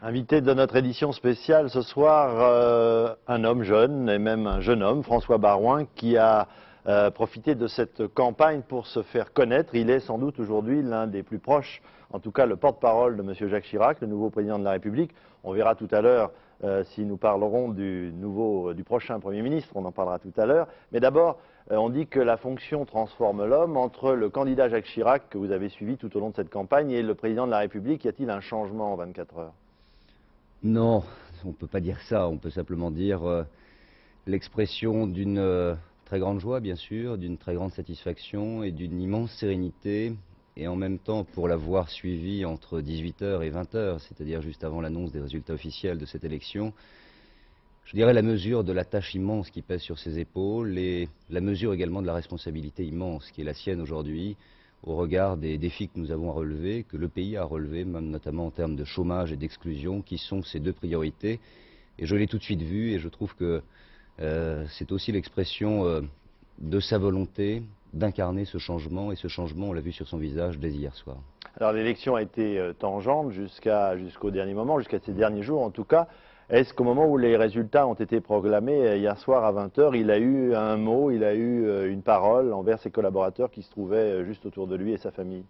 Invité de notre édition spéciale ce soir, un homme jeune, et même un jeune homme, François Baroin, qui a profité de cette campagne pour se faire connaître. Il est sans doute aujourd'hui l'un des plus proches, en tout cas le porte-parole de M. Jacques Chirac, le nouveau président de la République. On verra tout à l'heure si nous parlerons du prochain Premier ministre, on en parlera tout à l'heure. Mais d'abord, on dit que la fonction transforme l'homme. Entre le candidat Jacques Chirac, que vous avez suivi tout au long de cette campagne, et le président de la République, y a-t-il un changement en 24 heures? Non, on ne peut pas dire ça. On peut simplement dire l'expression d'une très grande joie, bien sûr, d'une très grande satisfaction et d'une immense sérénité. Et en même temps, pour l'avoir suivi entre 18 h et 20 h, c'est-à-dire juste avant l'annonce des résultats officiels de cette élection, je dirais la mesure de la tâche immense qui pèse sur ses épaules et la mesure également de la responsabilité immense qui est la sienne aujourd'hui, au regard des défis que nous avons à relever, que le pays a à relever, même notamment en termes de chômage et d'exclusion, qui sont ces deux priorités. Et je l'ai tout de suite vu, et je trouve que c'est aussi l'expression de sa volonté d'incarner ce changement, et ce changement, on l'a vu sur son visage dès hier soir. Alors l'élection a été tangente jusqu'au dernier moment, jusqu'à ces derniers jours en tout cas. Est-ce qu'au moment où les résultats ont été proclamés hier soir à 20 h, il a eu un mot, il a eu une parole envers ses collaborateurs qui se trouvaient juste autour de lui et sa famille?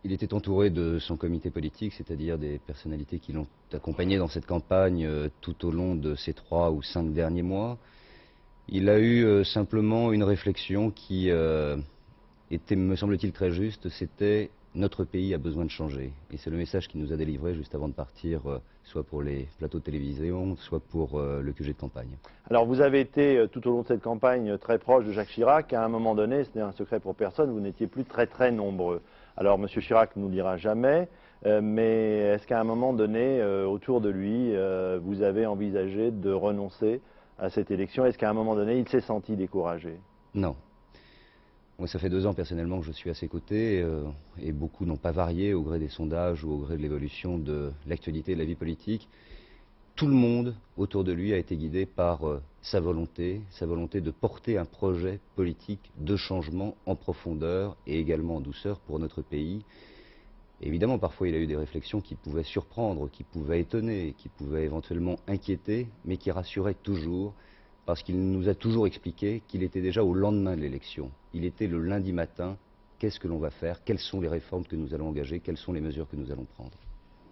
Il était entouré de son comité politique, c'est-à-dire des personnalités qui l'ont accompagné dans cette campagne tout au long de ces 3 ou 5 derniers mois. Il a eu simplement une réflexion qui était, me semble-t-il, très juste, c'était « notre pays a besoin de changer ». Et c'est le message qu'il nous a délivré juste avant de partir, soit pour les plateaux de télévision, soit pour le QG de campagne. Alors vous avez été tout au long de cette campagne très proche de Jacques Chirac. À un moment donné, ce n'est un secret pour personne, vous n'étiez plus très nombreux. Alors M. Chirac ne nous le dira jamais, mais est-ce qu'à un moment donné, autour de lui, vous avez envisagé de renoncer à cette élection? Est-ce qu'à un moment donné, il s'est senti découragé? Non. Moi, ça fait 2 ans personnellement que je suis à ses côtés et beaucoup n'ont pas varié au gré des sondages ou au gré de l'évolution de l'actualité de la vie politique. Tout le monde autour de lui a été guidé par sa volonté de porter un projet politique de changement en profondeur et également en douceur pour notre pays. Et évidemment, parfois, il a eu des réflexions qui pouvaient surprendre, qui pouvaient étonner, qui pouvaient éventuellement inquiéter, mais qui rassuraient toujours, parce qu'il nous a toujours expliqué qu'il était déjà au lendemain de l'élection. Il était le lundi matin. Qu'est-ce que l'on va faire? Quelles sont les réformes que nous allons engager? Quelles sont les mesures que nous allons prendre?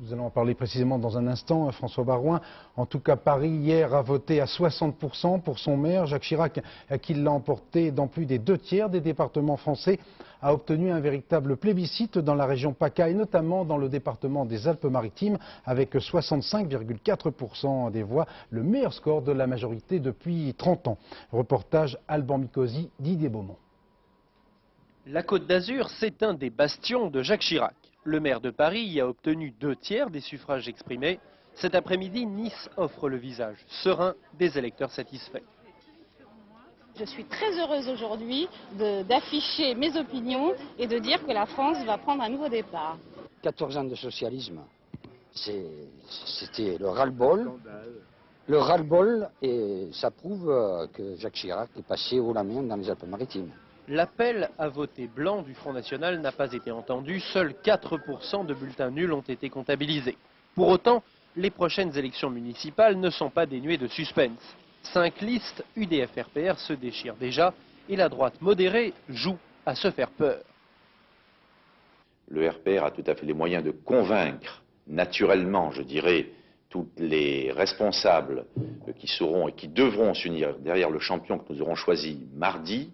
Nous allons en parler précisément dans un instant, François Baroin. En tout cas, Paris, hier, a voté à 60% pour son maire. Jacques Chirac, qui l'a emporté dans plus des 2/3 des départements français, a obtenu un véritable plébiscite dans la région PACA et notamment dans le département des Alpes-Maritimes, avec 65,4% des voix, le meilleur score de la majorité depuis 30 ans. Reportage Alban Mikosi, Didier Beaumont. La Côte d'Azur, c'est un des bastions de Jacques Chirac. Le maire de Paris y a obtenu 2/3 des suffrages exprimés. Cet après-midi, Nice offre le visage serein des électeurs satisfaits. Je suis très heureuse aujourd'hui d'afficher mes opinions et de dire que la France va prendre un nouveau départ. 14 ans de socialisme, c'était le ras-le-bol. Le ras-le-bol, et ça prouve que Jacques Chirac est passé haut la main dans les Alpes-Maritimes. L'appel à voter blanc du Front National n'a pas été entendu. Seuls 4% de bulletins nuls ont été comptabilisés. Pour autant, les prochaines élections municipales ne sont pas dénuées de suspense. 5 listes UDF-RPR se déchirent déjà et la droite modérée joue à se faire peur. Le RPR a tout à fait les moyens de convaincre naturellement, je dirais, tous les responsables qui seront et qui devront s'unir derrière le champion que nous aurons choisi mardi.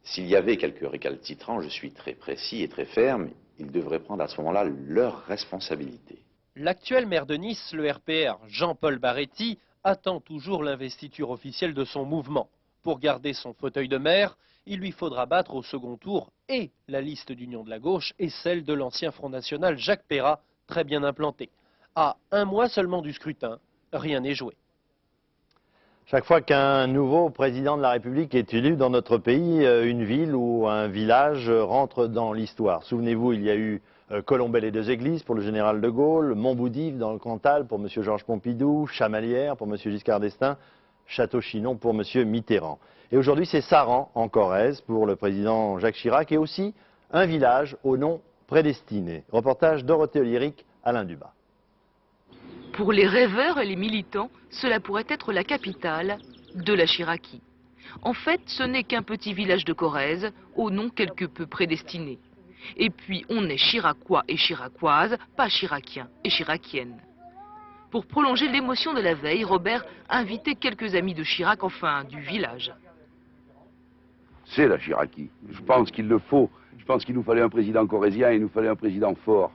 S'il y avait quelques récalcitrants, je suis très précis et très ferme, ils devraient prendre à ce moment-là leurs responsabilités. L'actuel maire de Nice, le RPR, Jean-Paul Baretti, attend toujours l'investiture officielle de son mouvement. Pour garder son fauteuil de maire, il lui faudra battre au second tour et la liste d'Union de la gauche et celle de l'ancien Front National Jacques Perrat, très bien implanté. À 1 mois seulement du scrutin, rien n'est joué. Chaque fois qu'un nouveau président de la République est élu dans notre pays, une ville ou un village rentre dans l'histoire. Souvenez-vous, il y a eu Colombey les 2 églises pour le général de Gaulle, Montboudive dans le Cantal pour M. Georges Pompidou, Chamalières pour M. Giscard d'Estaing, Château-Chinon pour M. Mitterrand. Et aujourd'hui, c'est Saran en Corrèze pour le président Jacques Chirac et aussi un village au nom prédestiné. Reportage Dorothée Olyric, Alain Dubas. Pour les rêveurs et les militants, cela pourrait être la capitale de la Chiraquie. En fait, ce n'est qu'un petit village de Corrèze, au nom quelque peu prédestiné. Et puis, on est chiracois et chiracoise, pas chiraciens et chiraciennes. Pour prolonger l'émotion de la veille, Robert a invité quelques amis de Chirac, enfin du village. C'est la Chiraquie. Je pense qu'il le faut. Je pense qu'il nous fallait un président corrézien, il nous fallait un président fort.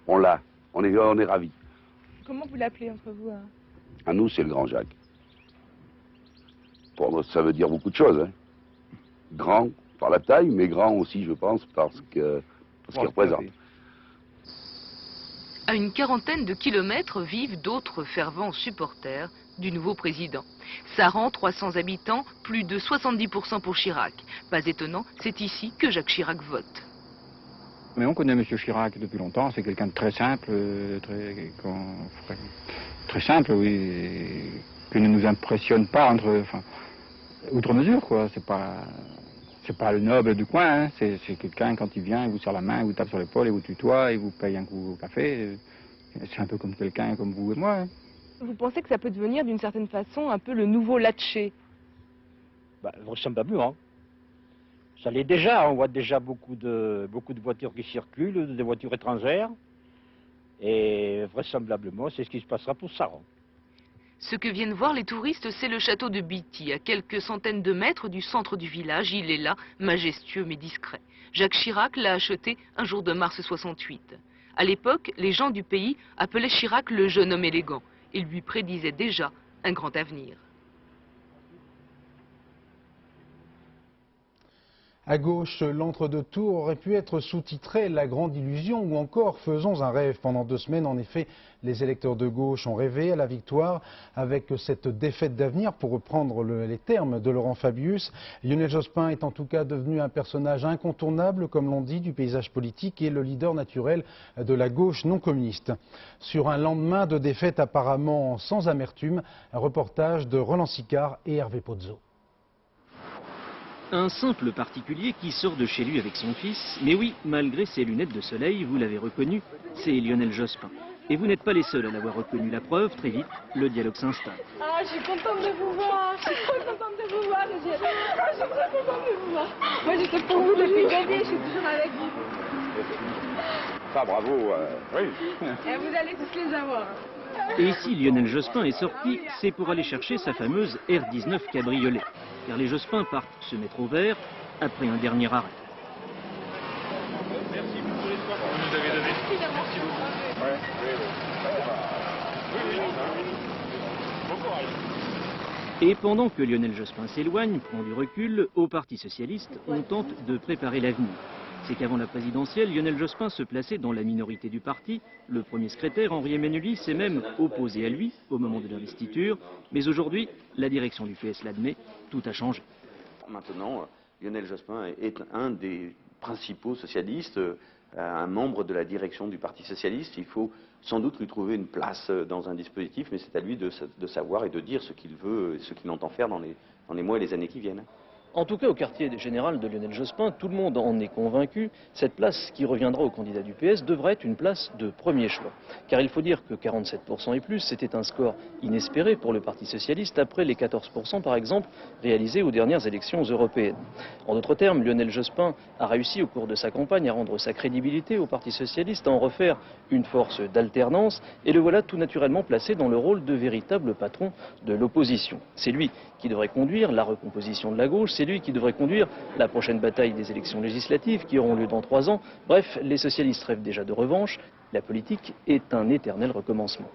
On l'a. On est ravis. Comment vous l'appelez entre vous À nous, c'est le Grand Jacques. Pour nous, ça veut dire beaucoup de choses. Hein. Grand par la taille, mais grand aussi, je pense, parce qu'il représente. À une quarantaine de kilomètres vivent d'autres fervents supporters du nouveau président. Saran, 300 habitants, plus de 70% pour Chirac. Pas étonnant, c'est ici que Jacques Chirac vote. Mais on connaît M. Chirac depuis longtemps, c'est quelqu'un de très simple, très simple, oui, qui ne nous impressionne pas outre mesure, quoi. C'est pas le noble du coin, hein. C'est quelqu'un, quand il vient, il vous serre la main, il vous tape sur l'épaule, il vous tutoie, il vous paye un coup au café. C'est un peu comme quelqu'un comme vous et moi. Hein. Vous pensez que ça peut devenir d'une certaine façon un peu le nouveau Latché? Vraisemblablement. Ça l'est déjà, on voit déjà beaucoup de voitures qui circulent, des voitures étrangères. Et vraisemblablement, c'est ce qui se passera pour Saran. Ce que viennent voir les touristes, c'est le château de Bitty, à quelques centaines de mètres du centre du village. Il est là, majestueux mais discret. Jacques Chirac l'a acheté un jour de mars 68. À l'époque, les gens du pays appelaient Chirac le jeune homme élégant. Ils lui prédisaient déjà un grand avenir. À gauche, l'entre-deux-tours aurait pu être sous-titré « La grande illusion » ou encore « Faisons un rêve ». Pendant 2 semaines, en effet, les électeurs de gauche ont rêvé à la victoire avec cette défaite d'avenir, pour reprendre les termes de Laurent Fabius. Lionel Jospin est en tout cas devenu un personnage incontournable, comme l'on dit, du paysage politique et le leader naturel de la gauche non communiste. Sur un lendemain de défaite apparemment sans amertume, un reportage de Roland Sicard et Hervé Pozzo. Un simple particulier qui sort de chez lui avec son fils, mais oui, malgré ses lunettes de soleil, vous l'avez reconnu, c'est Lionel Jospin. Et vous n'êtes pas les seuls à l'avoir reconnu. La preuve, très vite, le dialogue s'installe. Ah, je suis contente de vous voir, je suis trop contente de vous voir, je suis très contente de vous voir. Moi, j'étais pour vous depuis le début, je suis toujours avec vous. Ça, bravo, oui. Et vous allez tous les avoir. Et si Lionel Jospin est sorti, c'est pour aller chercher sa fameuse R19 cabriolet. Car les Jospins partent se mettre au vert après un dernier arrêt. Merci pour l'espoir que vous nous avez donné. Merci beaucoup. Et pendant que Lionel Jospin s'éloigne, prend du recul, au Parti socialiste, on tente de préparer l'avenir. C'est qu'avant la présidentielle, Lionel Jospin se plaçait dans la minorité du parti. Le premier secrétaire, Henri Emmanuelli, s'est même opposé à lui au moment de l'investiture. Mais aujourd'hui, la direction du PS l'admet, tout a changé. Maintenant, Lionel Jospin est un des principaux socialistes, un membre de la direction du Parti socialiste. Il faut sans doute lui trouver une place dans un dispositif, mais c'est à lui de savoir et de dire ce qu'il veut, ce qu'il entend faire dans les mois et les années qui viennent. En tout cas, au quartier général de Lionel Jospin, tout le monde en est convaincu. Cette place qui reviendra au candidat du PS devrait être une place de premier choix. Car il faut dire que 47% et plus, c'était un score inespéré pour le Parti socialiste après les 14% par exemple réalisés aux dernières élections européennes. En d'autres termes, Lionel Jospin a réussi au cours de sa campagne à rendre sa crédibilité au Parti socialiste, à en refaire une force d'alternance, et le voilà tout naturellement placé dans le rôle de véritable patron de l'opposition. C'est lui qui devrait conduire la recomposition de la gauche, c'est lui qui devrait conduire la prochaine bataille des élections législatives qui auront lieu dans 3 ans. Bref, les socialistes rêvent déjà de revanche. La politique est un éternel recommencement.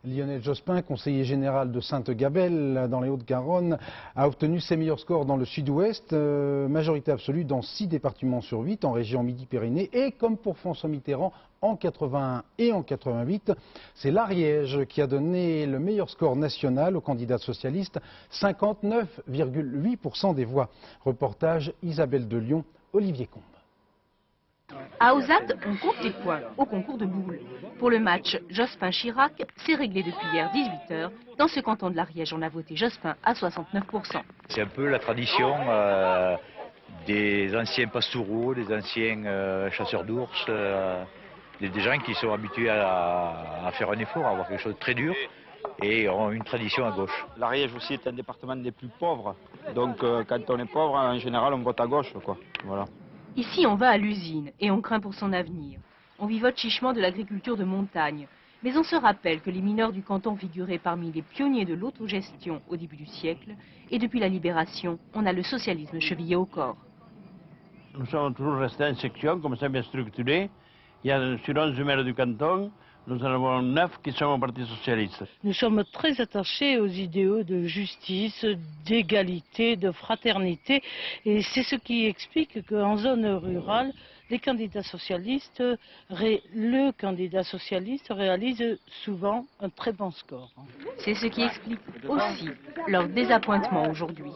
Lionel Jospin, conseiller général de Sainte-Gabelle dans les Hauts-de-Garonne, a obtenu ses meilleurs scores dans le sud-ouest, majorité absolue dans 6 départements sur 8 en région Midi-Pyrénées, et comme pour François Mitterrand en 81 et en 88, c'est l'Ariège qui a donné le meilleur score national au candidat socialiste, 59,8% des voix. Reportage Isabelle de Lyon, Olivier Combe. À Ozat, on compte les points au concours de boules. Pour le match Jospin-Chirac, c'est réglé depuis hier 18h. Dans ce canton de l'Ariège, on a voté Jospin à 69%. C'est un peu la tradition des anciens pastoureaux, des anciens chasseurs d'ours. des gens qui sont habitués à faire un effort, à avoir quelque chose de très dur, et ont une tradition à gauche. L'Ariège aussi est un département des plus pauvres, donc quand on est pauvre, en général, on vote à gauche, quoi. Voilà. Ici, on va à l'usine et on craint pour son avenir. On vivote chichement de l'agriculture de montagne. Mais on se rappelle que les mineurs du canton figuraient parmi les pionniers de l'autogestion au début du siècle. Et depuis la libération, on a le socialisme chevillé au corps. Nous sommes toujours restés en section, comme ça bien structuré. Il y a sur 11 maires du canton, nous en avons 9 qui sont au Parti socialiste. Nous sommes très attachés aux idéaux de justice, d'égalité, de fraternité. Et c'est ce qui explique qu'en zone rurale, le candidat socialiste réalise souvent un très bon score. C'est ce qui explique aussi leur désappointement aujourd'hui.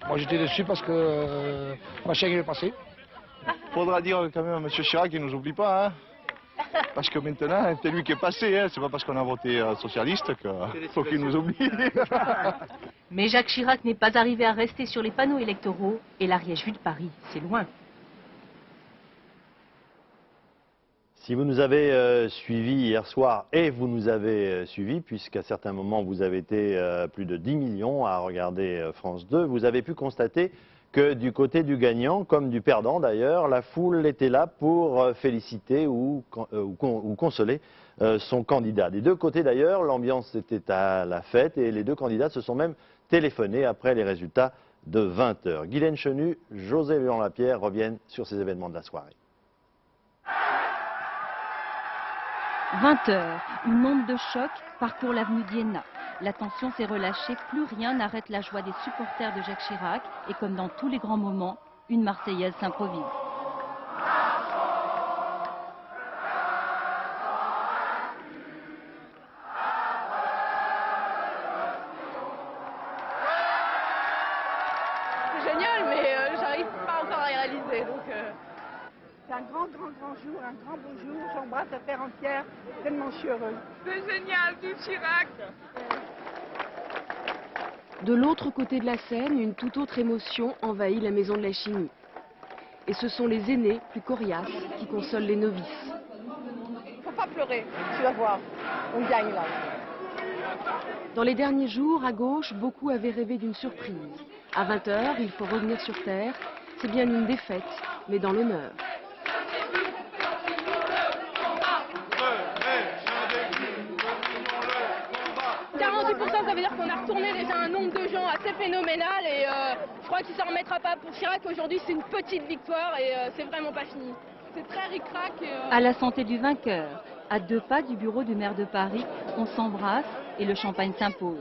Moi j'étais déçu parce que ma chèque est passée. Faudra dire quand même à M. Chirac qu'il ne nous oublie pas. Hein. Parce que maintenant, c'est lui qui est passé. Hein. C'est pas parce qu'on a voté socialiste qu'il faut qu'il nous oublie. Mais Jacques Chirac n'est pas arrivé à rester sur les panneaux électoraux et l'Ariège vue de Paris, c'est loin. Si vous nous avez suivis hier soir, et vous nous avez suivis, puisqu'à certains moments vous avez été plus de 10 millions à regarder France 2, vous avez pu constater que du côté du gagnant, comme du perdant d'ailleurs, la foule était là pour féliciter ou consoler son candidat. Des deux côtés d'ailleurs, l'ambiance était à la fête et les deux candidats se sont même téléphonés après les résultats de 20 h. Guylaine Chenu, José Léon-Lapierre reviennent sur ces événements de la soirée. 20 h, une onde de choc parcourt l'avenue d'Iéna. La tension s'est relâchée, plus rien n'arrête la joie des supporters de Jacques Chirac. Et comme dans tous les grands moments, une Marseillaise s'improvise. C'est génial, mais j'arrive pas encore à réaliser. Donc, C'est un grand jour, un grand beau jour. J'embrasse la terre entière, tellement je suis heureuse. c'est génial, vive Chirac! De l'autre côté de la Seine, une toute autre émotion envahit la maison de la chimie. Et ce sont les aînés, plus coriaces, qui consolent les novices. Faut pas pleurer, tu vas voir, on gagne là. Dans les derniers jours, à gauche, beaucoup avaient rêvé d'une surprise. À 20 h, il faut revenir sur terre. C'est bien une défaite, mais dans l'honneur. 48%, ça veut dire qu'on a retourné déjà un nombre de gens assez phénoménal et je crois qu'il ne s'en remettra pas. Pour Chirac, aujourd'hui, c'est une petite victoire et c'est vraiment pas fini. C'est très ric-rac. À la santé du vainqueur, à 2 pas du bureau du maire de Paris, on s'embrasse et le champagne s'impose.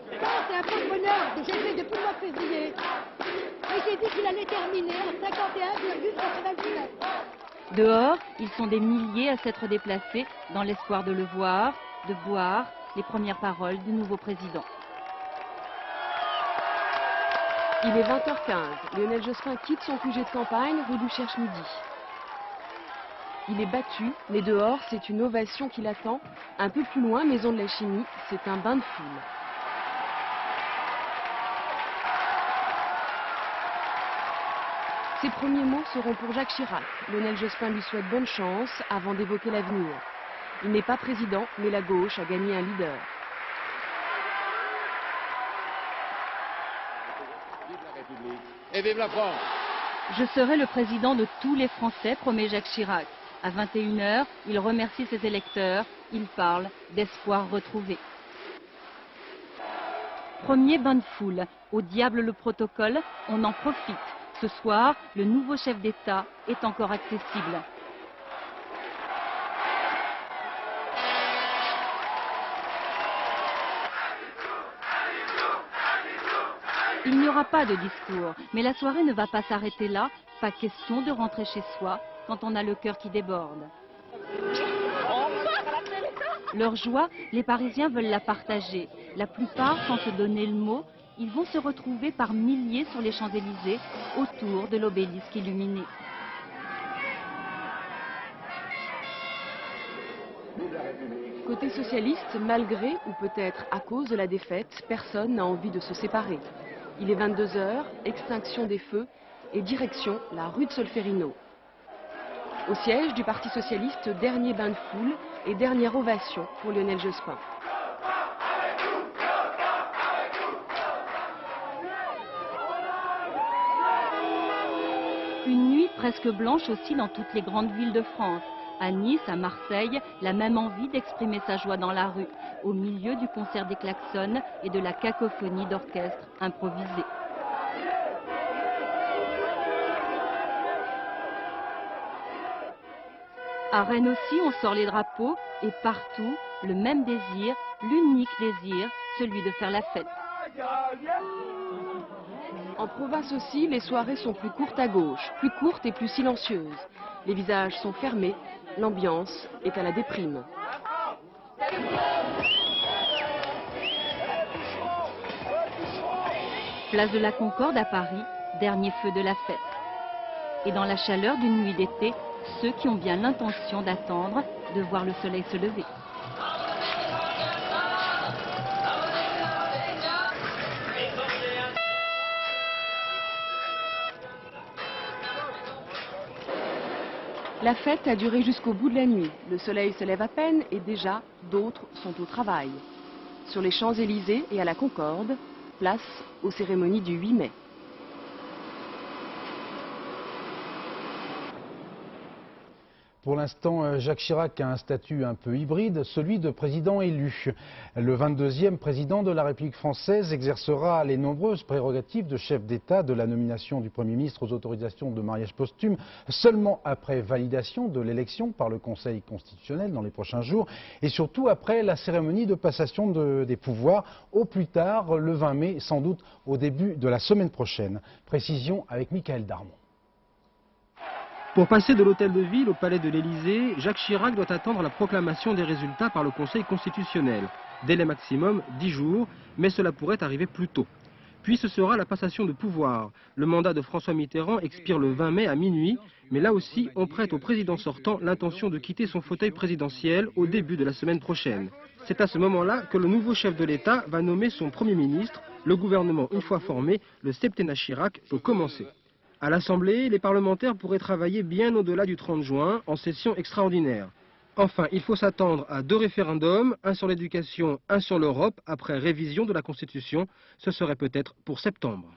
C'est un porte-bonheur que j'ai fait depuis le mois de février. Et j'ai dit qu'il allait terminer à 51,99. Dehors, ils sont des milliers à s'être déplacés dans l'espoir de le voir, de boire les premières paroles du nouveau président. Il est 20 h 15. Lionel Jospin quitte son QG de campagne, rue du Cherche-Midi. Il est battu, mais dehors, c'est une ovation qui l'attend. Un peu plus loin, maison de la chimie, c'est un bain de foule. Ses premiers mots seront pour Jacques Chirac. Lionel Jospin lui souhaite bonne chance avant d'évoquer l'avenir. Il n'est pas président, mais la gauche a gagné un leader. Vive la République et vive la France! Je serai le président de tous les Français, promet Jacques Chirac. À 21 h, il remercie ses électeurs. Il parle d'espoir retrouvé. Premier bain de foule. Au diable le protocole, on en profite. Ce soir, le nouveau chef d'État est encore accessible. Il n'y aura pas de discours, mais la soirée ne va pas s'arrêter là. Pas question de rentrer chez soi quand on a le cœur qui déborde. Leur joie, les Parisiens veulent la partager. La plupart, sans se donner le mot, ils vont se retrouver par milliers sur les Champs-Élysées, autour de l'obélisque illuminé. Côté socialiste, malgré ou peut-être à cause de la défaite, personne n'a envie de se séparer. Il est 22 h, extinction des feux et direction la rue de Solferino. Au siège du Parti socialiste, dernier bain de foule et dernière ovation pour Lionel Jospin. Une nuit presque blanche aussi dans toutes les grandes villes de France. À Nice, à Marseille, la même envie d'exprimer sa joie dans la rue, au milieu du concert des klaxons et de la cacophonie d'orchestres improvisés. À Rennes aussi, on sort les drapeaux et partout, le même désir, l'unique désir, celui de faire la fête. En province aussi, les soirées sont plus courtes à gauche, plus courtes et plus silencieuses. Les visages sont fermés, l'ambiance est à la déprime. Place de la Concorde à Paris, dernier feu de la fête. Et dans la chaleur d'une nuit d'été, ceux qui ont bien l'intention d'attendre de voir le soleil se lever. La fête a duré jusqu'au bout de la nuit. Le soleil se lève à peine et déjà, d'autres sont au travail. Sur les Champs-Élysées et à la Concorde, place aux cérémonies du 8 mai. Pour l'instant, Jacques Chirac a un statut un peu hybride, celui de président élu. Le 22e président de la République française exercera les nombreuses prérogatives de chef d'État, de la nomination du Premier ministre aux autorisations de mariage posthume, seulement après validation de l'élection par le Conseil constitutionnel dans les prochains jours, et surtout après la cérémonie de passation des pouvoirs, au plus tard le 20 mai, sans doute au début de la semaine prochaine. Précision avec Michael Darmon. Pour passer de l'hôtel de ville au palais de l'Élysée, Jacques Chirac doit attendre la proclamation des résultats par le Conseil constitutionnel. Délai maximum 10 jours, mais cela pourrait arriver plus tôt. Puis ce sera la passation de pouvoir. Le mandat de François Mitterrand expire le 20 mai à minuit, mais là aussi on prête au président sortant l'intention de quitter son fauteuil présidentiel au début de la semaine prochaine. C'est à ce moment-là que le nouveau chef de l'État va nommer son Premier ministre. Le gouvernement, une fois formé, le septennat Chirac peut commencer. À l'Assemblée, les parlementaires pourraient travailler bien au-delà du 30 juin, en session extraordinaire. Enfin, il faut s'attendre à 2 référendums, un sur l'éducation, un sur l'Europe, après révision de la Constitution. Ce serait peut-être pour septembre.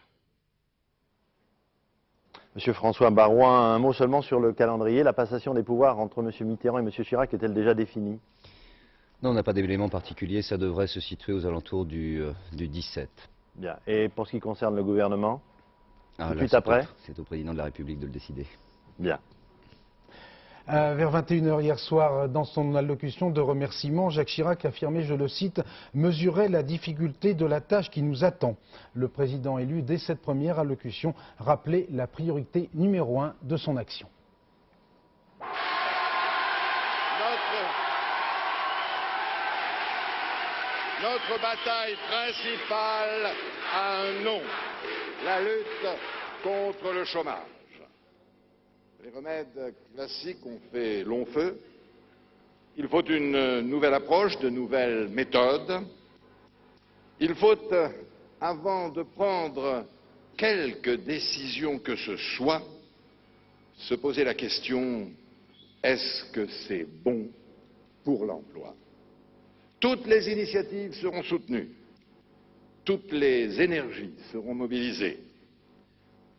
Monsieur François Baroin, un mot seulement sur le calendrier. La passation des pouvoirs entre M. Mitterrand et M. Chirac est-elle déjà définie? Non, on n'a pas d'éléments particuliers. Ça devrait se situer aux alentours du 17. Bien. Et pour ce qui concerne le gouvernement? Ah, tout de suite après? C'est au président de la République de le décider. Bien. Vers 21h hier soir, dans son allocution de remerciement, Jacques Chirac affirmait, je le cite, « mesurer la difficulté de la tâche qui nous attend ». Le président élu, dès cette première allocution, rappelait la priorité numéro 1 de son action. Notre bataille principale a un nom, la lutte contre le chômage. Les remèdes classiques ont fait long feu. Il faut une nouvelle approche, de nouvelles méthodes. Il faut, avant de prendre quelque décision que ce soit, se poser la question, est-ce que c'est bon pour l'emploi ? Toutes les initiatives seront soutenues, toutes les énergies seront mobilisées,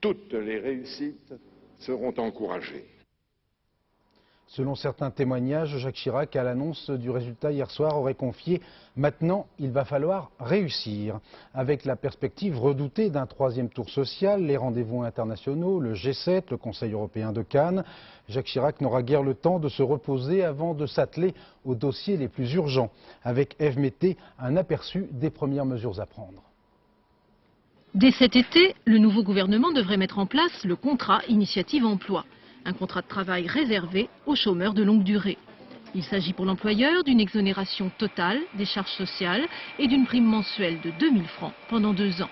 toutes les réussites seront encouragées. Selon certains témoignages, Jacques Chirac, à l'annonce du résultat hier soir, aurait confié « Maintenant, il va falloir réussir ». Avec la perspective redoutée d'un 3e tour social, les rendez-vous internationaux, le G7, le Conseil européen de Cannes, Jacques Chirac n'aura guère le temps de se reposer avant de s'atteler aux dossiers les plus urgents. Avec Ève Mété, un aperçu des premières mesures à prendre. Dès cet été, le nouveau gouvernement devrait mettre en place le contrat initiative emploi. Un contrat de travail réservé aux chômeurs de longue durée. Il s'agit pour l'employeur d'une exonération totale des charges sociales et d'une prime mensuelle de 2 000 francs pendant 2 ans.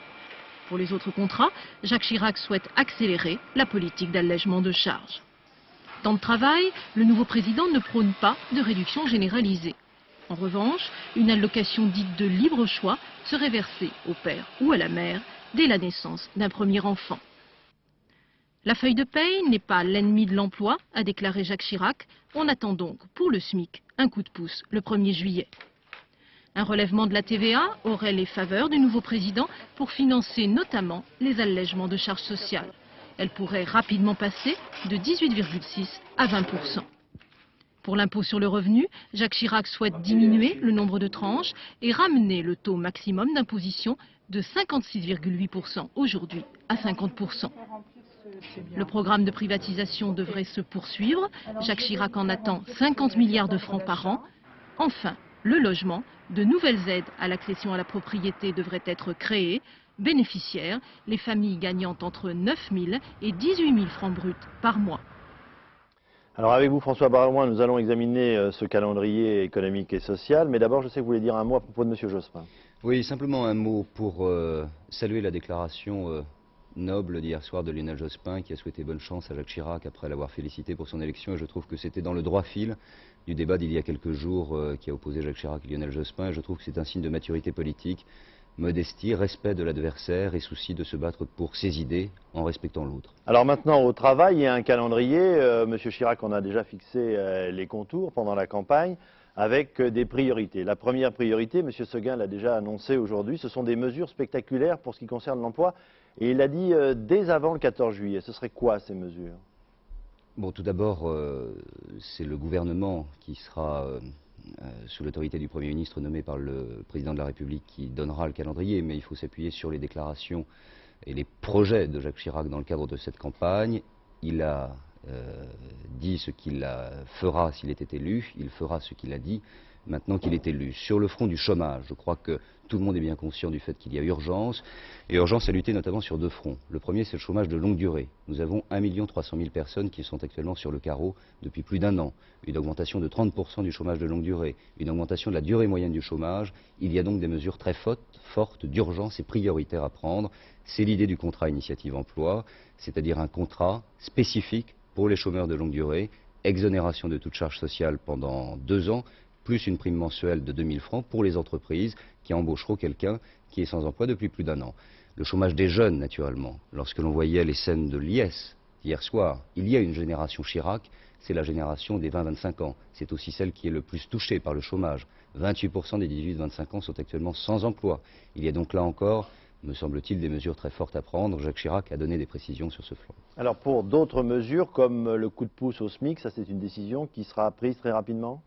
Pour les autres contrats, Jacques Chirac souhaite accélérer la politique d'allègement de charges. Temps de travail, le nouveau président ne prône pas de réduction généralisée. En revanche, une allocation dite de libre choix serait versée au père ou à la mère dès la naissance d'un premier enfant. La feuille de paye n'est pas l'ennemi de l'emploi, a déclaré Jacques Chirac. On attend donc pour le SMIC un coup de pouce le 1er juillet. Un relèvement de la TVA aurait les faveurs du nouveau président pour financer notamment les allègements de charges sociales. Elle pourrait rapidement passer de 18,6 à 20%. Pour l'impôt sur le revenu, Jacques Chirac souhaite diminuer le nombre de tranches et ramener le taux maximum d'imposition de 56,8% aujourd'hui à 50%. Le programme de privatisation devrait se poursuivre. Jacques Chirac en attend 50 milliards de francs par an. Enfin, le logement, de nouvelles aides à l'accession à la propriété devraient être créées. Bénéficiaires, les familles gagnant entre 9 000 et 18 000 francs bruts par mois. Alors avec vous, François Barouin, nous allons examiner ce calendrier économique et social. Mais d'abord, je sais que vous voulez dire un mot à propos de M. Jospin. Oui, simplement un mot pour saluer la déclaration noble d'hier soir de Lionel Jospin, qui a souhaité bonne chance à Jacques Chirac après l'avoir félicité pour son élection. Et je trouve que c'était dans le droit fil du débat d'il y a quelques jours qui a opposé Jacques Chirac et Lionel Jospin. Et je trouve que c'est un signe de maturité politique, modestie, respect de l'adversaire et souci de se battre pour ses idées en respectant l'autre. Alors maintenant, au travail, il y a un calendrier. M. Chirac en a déjà fixé les contours pendant la campagne avec des priorités. La première priorité, M. Seguin l'a déjà annoncé aujourd'hui, ce sont des mesures spectaculaires pour ce qui concerne l'emploi. Et il l'a dit dès avant le 14 juillet. Ce serait quoi ces mesures? Bon, tout d'abord, c'est le gouvernement qui sera sous l'autorité du Premier ministre nommé par le Président de la République qui donnera le calendrier, mais il faut s'appuyer sur les déclarations et les projets de Jacques Chirac dans le cadre de cette campagne. Il a dit ce qu'il fera s'il était élu, il fera ce qu'il a dit maintenant qu'il est élu. Sur le front du chômage, je crois que tout le monde est bien conscient du fait qu'il y a urgence, et urgence à lutter notamment sur deux fronts. Le premier, c'est le chômage de longue durée. Nous avons 1 300 000 personnes qui sont actuellement sur le carreau depuis plus d'un an. Une augmentation de 30% du chômage de longue durée, une augmentation de la durée moyenne du chômage. Il y a donc des mesures très fortes, d'urgence et prioritaires à prendre. C'est l'idée du contrat initiative emploi, c'est-à-dire un contrat spécifique pour les chômeurs de longue durée, exonération de toute charge sociale pendant 2 ans, plus une prime mensuelle de 2 000 francs pour les entreprises qui embaucheront quelqu'un qui est sans emploi depuis plus d'un an. Le chômage des jeunes, naturellement. Lorsque l'on voyait les scènes de l'IS hier soir, il y a une génération Chirac, c'est la génération des 20-25 ans. C'est aussi celle qui est le plus touchée par le chômage. 28% des 18-25 ans sont actuellement sans emploi. Il y a donc là encore, me semble-t-il, des mesures très fortes à prendre. Jacques Chirac a donné des précisions sur ce flanc. Alors pour d'autres mesures, comme le coup de pouce au SMIC, ça c'est une décision qui sera prise très rapidement?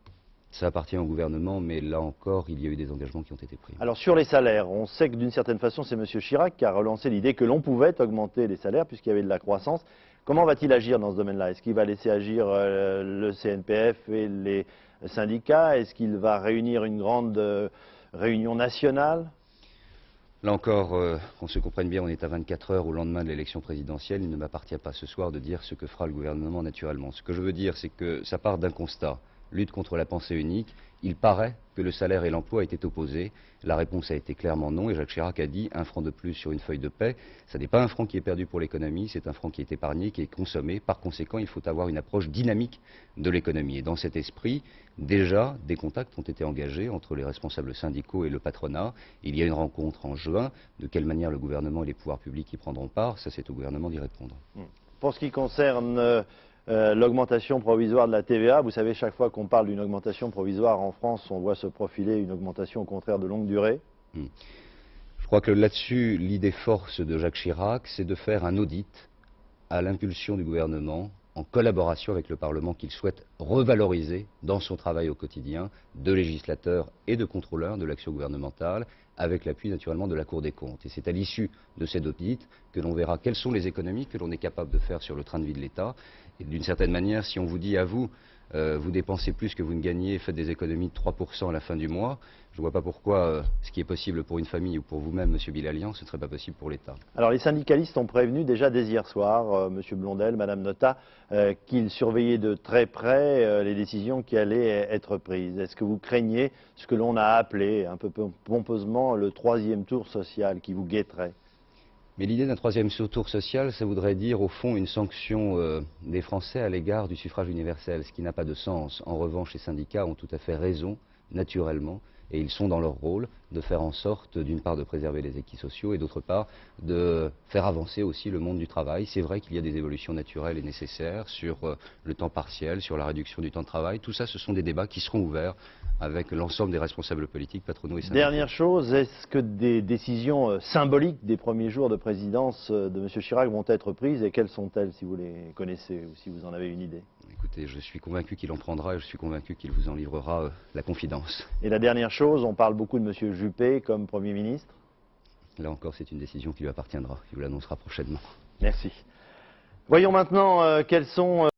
Ça appartient au gouvernement, mais là encore, il y a eu des engagements qui ont été pris. Alors sur les salaires, on sait que d'une certaine façon, c'est M. Chirac qui a relancé l'idée que l'on pouvait augmenter les salaires puisqu'il y avait de la croissance. Comment va-t-il agir dans ce domaine-là? Est-ce qu'il va laisser agir le CNPF et les syndicats? Est-ce qu'il va réunir une grande réunion nationale? Là encore, qu'on se comprenne bien, on est à 24 heures au lendemain de l'élection présidentielle. Il ne m'appartient pas ce soir de dire ce que fera le gouvernement naturellement. Ce que je veux dire, c'est que ça part d'un constat. Lutte contre la pensée unique, il paraît que le salaire et l'emploi étaient opposés. La réponse a été clairement non et Jacques Chirac a dit 1 franc de plus sur une feuille de paie. Ce n'est pas 1 franc qui est perdu pour l'économie, c'est 1 franc qui est épargné, qui est consommé. Par conséquent, il faut avoir une approche dynamique de l'économie. Et dans cet esprit, déjà, des contacts ont été engagés entre les responsables syndicaux et le patronat. Il y a une rencontre en juin. De quelle manière le gouvernement et les pouvoirs publics y prendront part, ça c'est au gouvernement d'y répondre. Pour ce qui concerne l'augmentation provisoire de la TVA, vous savez, chaque fois qu'on parle d'une augmentation provisoire en France, on voit se profiler une augmentation au contraire de longue durée. Je crois que là-dessus, l'idée force de Jacques Chirac, c'est de faire un audit à l'impulsion du gouvernement, en collaboration avec le Parlement qu'il souhaite revaloriser dans son travail au quotidien de législateur et de contrôleur de l'action gouvernementale, avec l'appui naturellement de la Cour des comptes. Et c'est à l'issue de cet audit que l'on verra quelles sont les économies que l'on est capable de faire sur le train de vie de l'État. Et d'une certaine manière, si on vous dit à vous, vous dépensez plus que vous ne gagnez, faites des économies de 3% à la fin du mois, je ne vois pas pourquoi ce qui est possible pour une famille ou pour vous-même, M. Bilalian, ce ne serait pas possible pour l'État. Alors les syndicalistes ont prévenu déjà dès hier soir, M. Blondel, Mme Notat, qu'ils surveillaient de très près les décisions qui allaient être prises. Est-ce que vous craignez ce que l'on a appelé un peu pompeusement le 3e tour social qui vous guetterait? Mais l'idée d'un 3e tour social, ça voudrait dire au fond une sanction des Français à l'égard du suffrage universel, ce qui n'a pas de sens. En revanche, les syndicats ont tout à fait raison naturellement, et ils sont dans leur rôle de faire en sorte, d'une part, de préserver les acquis sociaux et d'autre part, de faire avancer aussi le monde du travail. C'est vrai qu'il y a des évolutions naturelles et nécessaires sur le temps partiel, sur la réduction du temps de travail. Tout ça, ce sont des débats qui seront ouverts avec l'ensemble des responsables politiques, patronaux et syndicaux. Dernière chose, est-ce que des décisions symboliques des premiers jours de présidence de M. Chirac vont être prises et quelles sont-elles, si vous les connaissez ou si vous en avez une idée? Écoutez, je suis convaincu qu'il en prendra et je suis convaincu qu'il vous en livrera la confidence. Et la dernière chose, on parle beaucoup de M. Juppé comme Premier ministre. Là encore, c'est une décision qui lui appartiendra. Il vous l'annoncera prochainement. Merci. Voyons maintenant quels sont...